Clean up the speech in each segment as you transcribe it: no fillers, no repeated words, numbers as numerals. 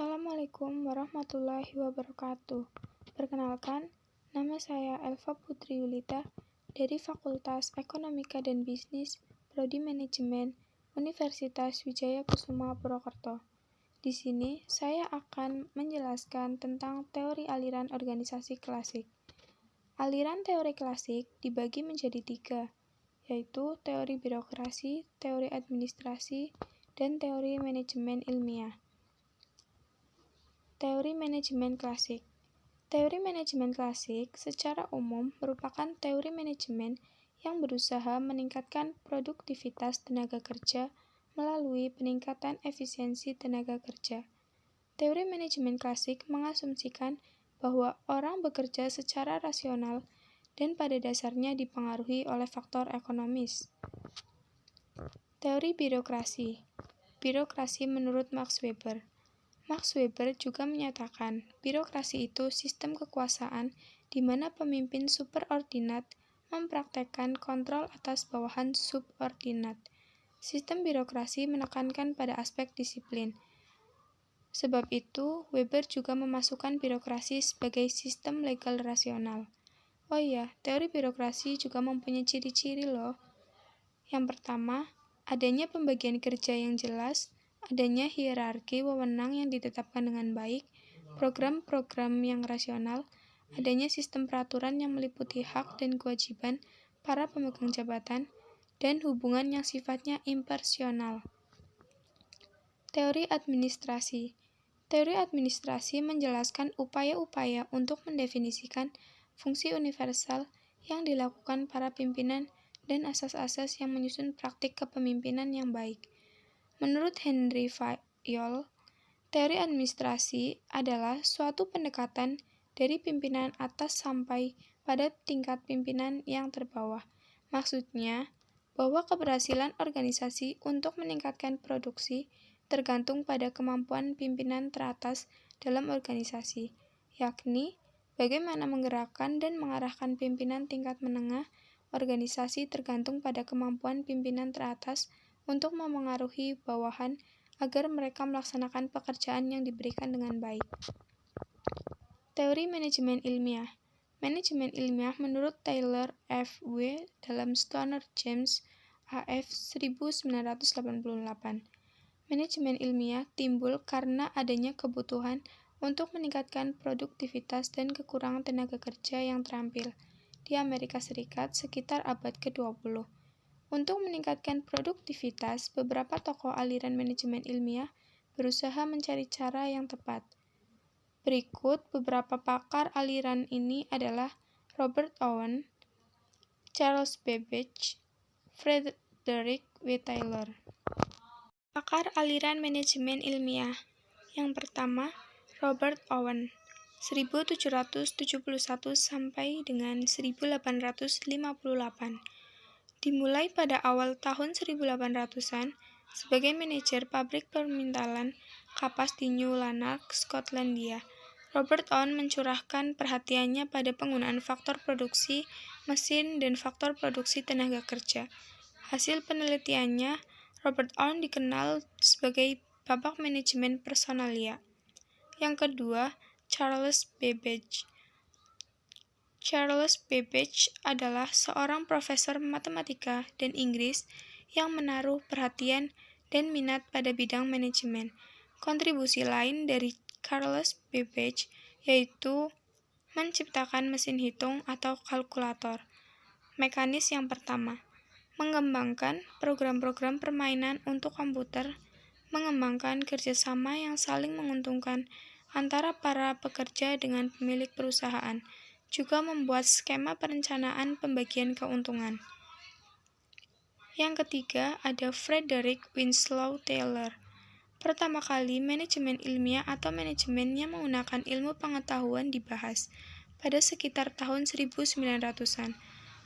Assalamualaikum warahmatullahi wabarakatuh. Perkenalkan, nama saya Elva Putri Yulita dari Fakultas Ekonomika dan Bisnis, Prodi Manajemen, Universitas Wijaya Kusuma Purwokerto. Di sini, saya akan menjelaskan tentang teori aliran organisasi klasik. Aliran teori klasik dibagi menjadi 3, yaitu teori birokrasi, teori administrasi, dan teori manajemen ilmiah. Teori manajemen klasik. Teori manajemen klasik secara umum merupakan teori manajemen yang berusaha meningkatkan produktivitas tenaga kerja melalui peningkatan efisiensi tenaga kerja. Teori manajemen klasik mengasumsikan bahwa orang bekerja secara rasional dan pada dasarnya dipengaruhi oleh faktor ekonomis. Teori birokrasi. Birokrasi menurut Max Weber. Max Weber juga menyatakan, birokrasi itu sistem kekuasaan di mana pemimpin superordinat mempraktekkan kontrol atas bawahan subordinat. Sistem birokrasi menekankan pada aspek disiplin. Sebab itu, Weber juga memasukkan birokrasi sebagai sistem legal rasional. Oh iya, teori birokrasi juga mempunyai ciri-ciri loh. Yang pertama, adanya pembagian kerja yang jelas, adanya hierarki wewenang yang ditetapkan dengan baik, program-program yang rasional, adanya sistem peraturan yang meliputi hak dan kewajiban para pemegang jabatan, dan hubungan yang sifatnya impersonal. Teori administrasi. Teori administrasi menjelaskan upaya-upaya untuk mendefinisikan fungsi universal yang dilakukan para pimpinan dan asas-asas yang menyusun praktik kepemimpinan yang baik. Menurut Henry Fayol, teori administrasi adalah suatu pendekatan dari pimpinan atas sampai pada tingkat pimpinan yang terbawah. Maksudnya, bahwa keberhasilan organisasi untuk meningkatkan produksi tergantung pada kemampuan pimpinan teratas dalam organisasi, yakni bagaimana menggerakkan dan mengarahkan pimpinan tingkat menengah. Organisasi tergantung pada kemampuan pimpinan teratas untuk memengaruhi bawahan agar mereka melaksanakan pekerjaan yang diberikan dengan baik. Teori manajemen ilmiah. Manajemen ilmiah menurut Taylor F. W. dalam Stoner James A.F. 1988. Manajemen ilmiah timbul karena adanya kebutuhan untuk meningkatkan produktivitas dan kekurangan tenaga kerja yang terampil di Amerika Serikat sekitar abad ke-20. Untuk meningkatkan produktivitas, beberapa tokoh aliran manajemen ilmiah berusaha mencari cara yang tepat. Berikut beberapa pakar aliran ini adalah Robert Owen, Charles Babbage, Frederick W. Taylor. Pakar aliran manajemen ilmiah. Yang pertama, Robert Owen, 1771 sampai dengan 1858. Dimulai pada awal tahun 1800-an sebagai manajer pabrik pemintalan kapas di New Lanark, Skotlandia. Robert Owen mencurahkan perhatiannya pada penggunaan faktor produksi mesin dan faktor produksi tenaga kerja. Hasil penelitiannya, Robert Owen dikenal sebagai bapak manajemen personalia. Yang kedua, Charles Babbage. Charles Babbage adalah seorang profesor matematika dan Inggris yang menaruh perhatian dan minat pada bidang manajemen. Kontribusi lain dari Charles Babbage yaitu menciptakan mesin hitung atau kalkulator. Mekanis yang pertama, mengembangkan program-program permainan untuk komputer, mengembangkan kerjasama yang saling menguntungkan antara para pekerja dengan pemilik perusahaan, juga membuat skema perencanaan pembagian keuntungan. Yang ketiga, ada Frederick Winslow Taylor. Pertama kali manajemen ilmiah atau manajemen yang menggunakan ilmu pengetahuan dibahas pada sekitar tahun 1900-an.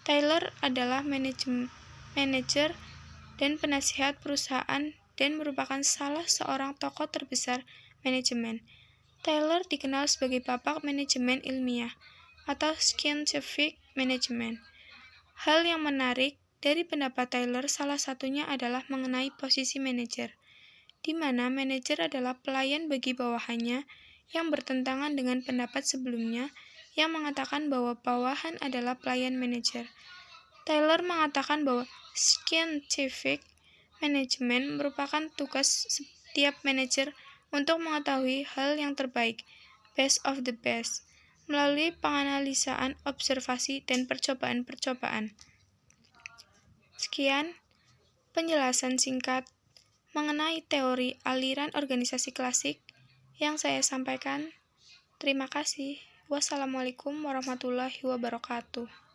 Taylor adalah manajer dan penasihat perusahaan dan merupakan salah seorang tokoh terbesar manajemen. Taylor dikenal sebagai bapak manajemen ilmiah atau scientific management. Hal yang menarik dari pendapat Taylor salah satunya adalah mengenai posisi manajer. di mana manajer adalah pelayan bagi bawahannya yang bertentangan dengan pendapat sebelumnya yang mengatakan bahwa bawahan adalah pelayan manajer. Taylor mengatakan bahwa scientific management merupakan tugas setiap manajer untuk mengetahui hal yang terbaik, best of the best, melalui penganalisaan, observasi, dan percobaan-percobaan. Sekian penjelasan singkat mengenai teori aliran organisasi klasik yang saya sampaikan. Terima kasih. Wassalamualaikum warahmatullahi wabarakatuh.